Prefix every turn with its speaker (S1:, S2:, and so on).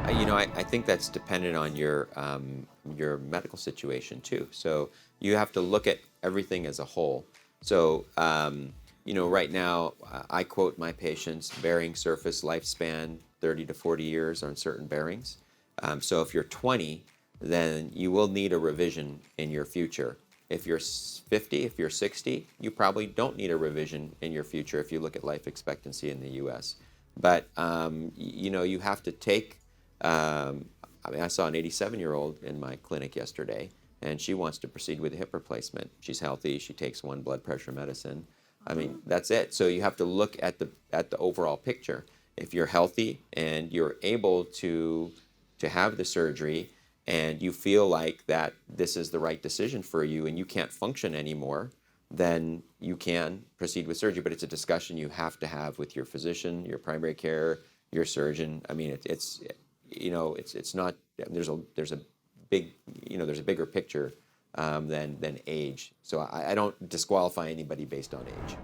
S1: I think that's dependent on your medical situation too. So you have to look at everything as a whole. So right now I quote my patients bearing surface lifespan 30 to 40 years on certain bearings. So if you're 20, then you will need a revision in your future. If you're 50, if you're 60, you probably don't need a revision in your future if you look at life expectancy in the U.S. But you have to take. I mean, I saw an 87-year-old in my clinic yesterday, and she wants to proceed with a hip replacement. She's healthy. She takes one blood pressure medicine. I mean, that's it. So you have to look at the overall picture. If you're healthy and you're able to have the surgery, and you feel like that this is the right decision for you, and you can't function anymore, then you can proceed with surgery. But it's a discussion you have to have with your physician, your primary care, your surgeon. I mean, it's not. There's a big there's a bigger picture than age. So I don't disqualify anybody based on age.